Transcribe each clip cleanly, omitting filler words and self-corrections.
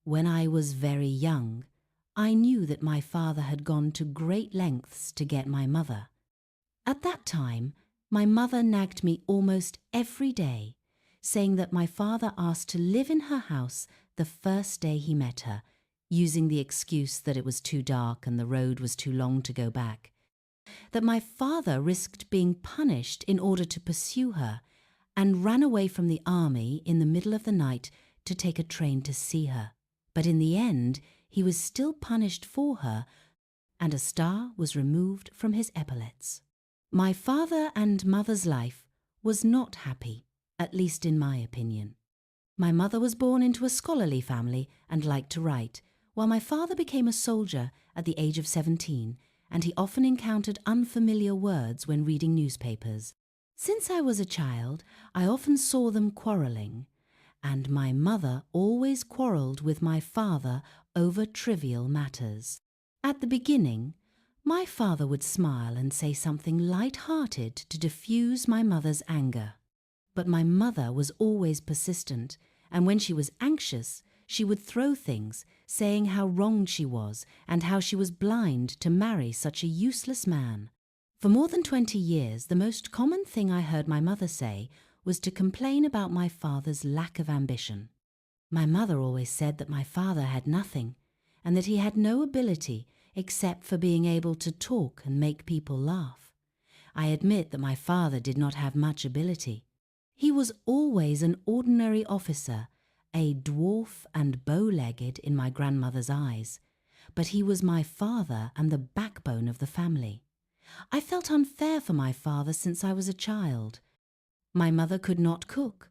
When I was very young, I knew that my father had gone to great lengths to get my mother. At that time, my mother nagged me almost every day, saying that my father asked to live in her house the first day he met her, using the excuse that it was too dark and the road was too long to go back, that my father risked being punished in order to pursue her, and ran away from the army in the middle of the night to take a train to see her. But in the end, he was still punished for her, and a star was removed from his epaulets. My father and mother's life was not happy, at least in my opinion. My mother was born into a scholarly family and liked to write, while my father became a soldier at the age of 17, and he often encountered unfamiliar words when reading newspapers. Since I was a child, I often saw them quarrelling, and my mother always quarrelled with my father over trivial matters. At the beginning, my father would smile and say something light-hearted to diffuse my mother's anger. But my mother was always persistent, and when she was anxious, she would throw things, saying how wronged she was and how she was blind to marry such a useless man. For more than 20 years, the most common thing I heard my mother say was to complain about my father's lack of ambition. My mother always said that my father had nothing, and that he had no ability except for being able to talk and make people laugh. I admit that my father did not have much ability. He was always an ordinary officer, a dwarf and bow-legged in my grandmother's eyes, but he was my father and the backbone of the family. I felt unfair for my father since I was a child. My mother could not cook.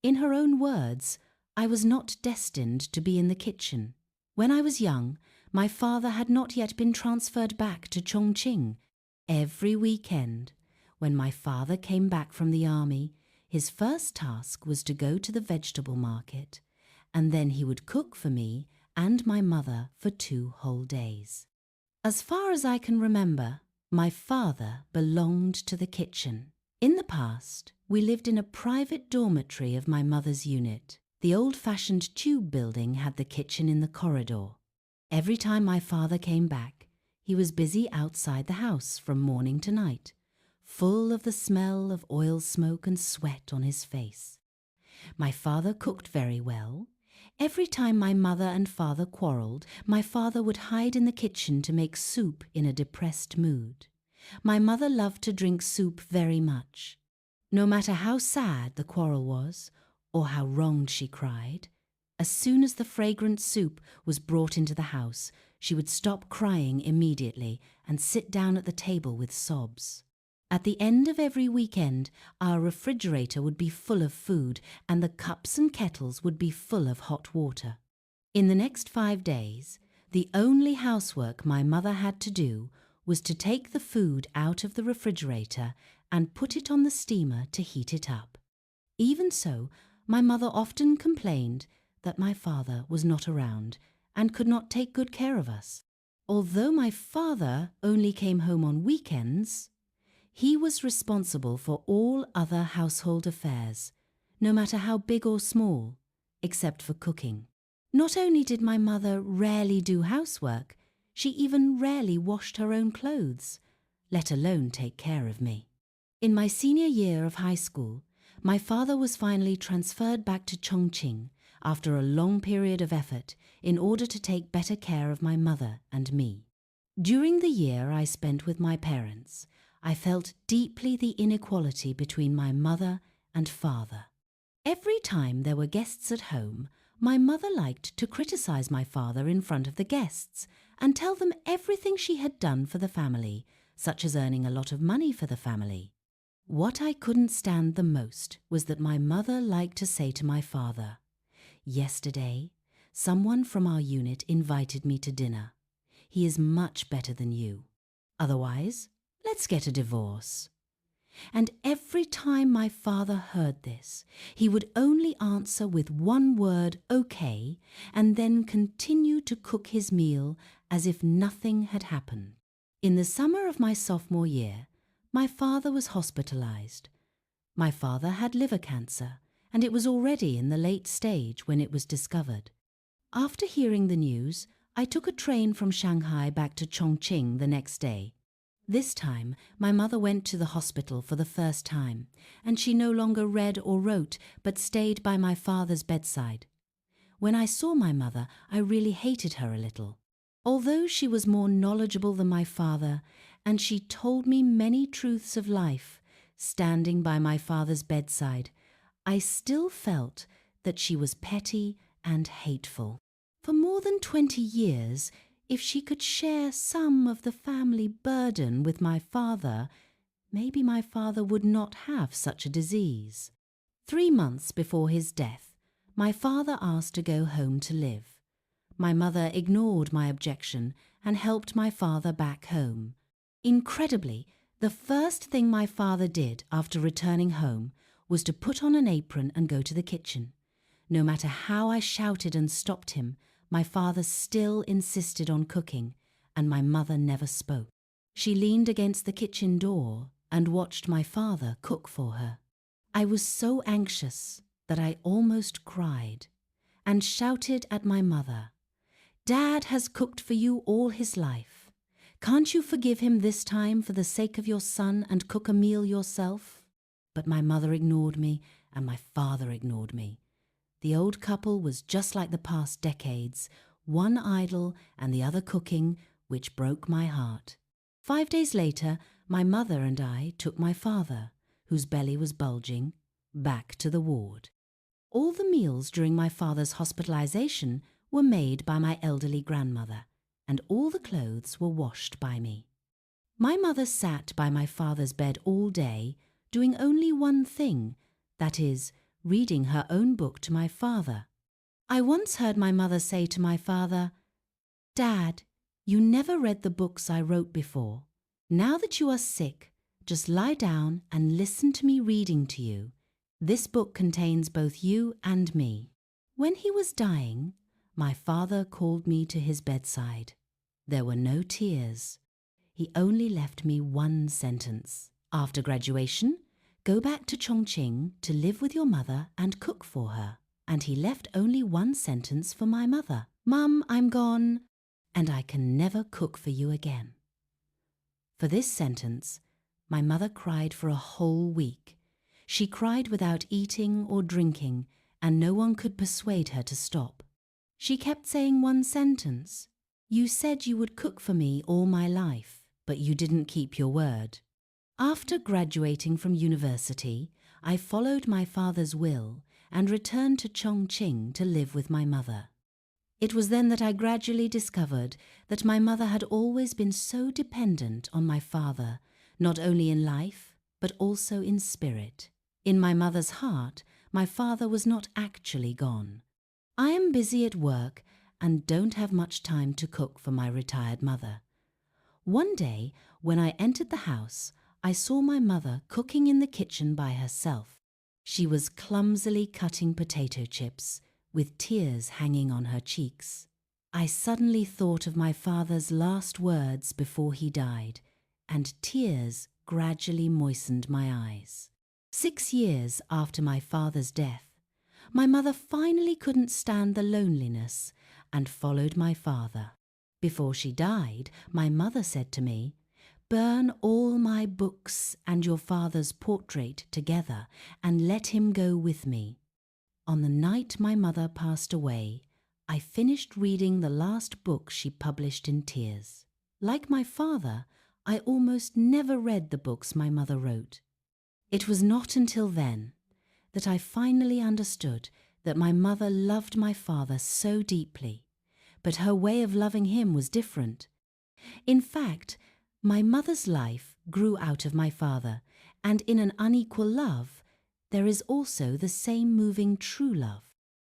In her own words, I was not destined to be in the kitchen. When I was young, my father had not yet been transferred back to Chongqing. Every weekend, when my father came back from the army, his first task was to go to the vegetable market, and then he would cook for me and my mother for 2 whole days. As far as I can remember, my father belonged to the kitchen. In the past, we lived in a private dormitory of my mother's unit. The old-fashioned tube building had the kitchen in the corridor. Every time my father came back, he was busy outside the house from morning to night, full of the smell of oil smoke and sweat on his face. My father cooked very well. Every time my mother and father quarrelled, my father would hide in the kitchen to make soup in a depressed mood. My mother loved to drink soup very much. No matter how sad the quarrel was, or how wronged she cried, as soon as the fragrant soup was brought into the house, she would stop crying immediately and sit down at the table with sobs. At the end of every weekend, our refrigerator would be full of food and the cups and kettles would be full of hot water. In the next 5 days, the only housework my mother had to do was to take the food out of the refrigerator and put it on the steamer to heat it up. Even so, my mother often complained that my father was not around and could not take good care of us. Although my father only came home on weekends, he was responsible for all other household affairs, no matter how big or small, except for cooking. Not only did my mother rarely do housework, she even rarely washed her own clothes, let alone take care of me. In my senior year of high school, my father was finally transferred back to Chongqing after a long period of effort in order to take better care of my mother and me. During the year I spent with my parents, I felt deeply the inequality between my mother and father. Every time there were guests at home, my mother liked to criticize my father in front of the guests and tell them everything she had done for the family, such as earning a lot of money for the family. What I couldn't stand the most was that my mother liked to say to my father, "Yesterday, someone from our unit invited me to dinner. He is much better than you. Otherwise, let's get a divorce." And every time my father heard this, he would only answer with one word, "Okay," and then continue to cook his meal as if nothing had happened. In the summer of my sophomore year, my father was hospitalized. My father had liver cancer, and it was already in the late stage when it was discovered. After hearing the news, I took a train from Shanghai back to Chongqing the next day. This time, my mother went to the hospital for the first time, and she no longer read or wrote, but stayed by my father's bedside. When I saw my mother, I really hated her a little. Although she was more knowledgeable than my father, and she told me many truths of life, standing by my father's bedside, I still felt that she was petty and hateful. For more than 20 years, if she could share some of the family burden with my father, maybe my father would not have such a disease. 3 months before his death, my father asked to go home to live. My mother ignored my objection and helped my father back home. Incredibly, the first thing my father did after returning home was to put on an apron and go to the kitchen. No matter how I shouted and stopped him, my father still insisted on cooking, and my mother never spoke. She leaned against the kitchen door and watched my father cook for her. I was so anxious that I almost cried and shouted at my mother, "Dad has cooked for you all his life. Can't you forgive him this time for the sake of your son and cook a meal yourself?" But my mother ignored me and my father ignored me. The old couple was just like the past decades, one idle and the other cooking, which broke my heart. 5 days later, my mother and I took my father, whose belly was bulging, back to the ward. All the meals during my father's hospitalization were made by my elderly grandmother, and all the clothes were washed by me. My mother sat by my father's bed all day, doing only one thing, that is, reading her own book to my father. I once heard my mother say to my father, "Dad, you never read the books I wrote before. Now that you are sick, just lie down and listen to me reading to you. This book contains both you and me." When he was dying, my father called me to his bedside. There were no tears. He only left me one sentence. "After graduation, go back to Chongqing to live with your mother and cook for her." And he left only one sentence for my mother. "Mum, I'm gone, and I can never cook for you again." For this sentence, my mother cried for a whole week. She cried without eating or drinking, and no one could persuade her to stop. She kept saying one sentence, "You said you would cook for me all my life, but you didn't keep your word." After graduating from university, I followed my father's will and returned to Chongqing to live with my mother. It was then that I gradually discovered that my mother had always been so dependent on my father, not only in life, but also in spirit. In my mother's heart, my father was not actually gone. I am busy at work and don't have much time to cook for my retired mother. One day, when I entered the house, I saw my mother cooking in the kitchen by herself. She was clumsily cutting potato chips, with tears hanging on her cheeks. I suddenly thought of my father's last words before he died, and tears gradually moistened my eyes. 6 years after my father's death, my mother finally couldn't stand the loneliness and followed my father. Before she died, my mother said to me, "Burn all my books and your father's portrait together and let him go with me." On the night my mother passed away, I finished reading the last book she published in tears. Like my father, I almost never read the books my mother wrote. It was not until then that I finally understood that my mother loved my father so deeply, but her way of loving him was different. In fact, my mother's life grew out of my father, and in an unequal love, there is also the same moving true love.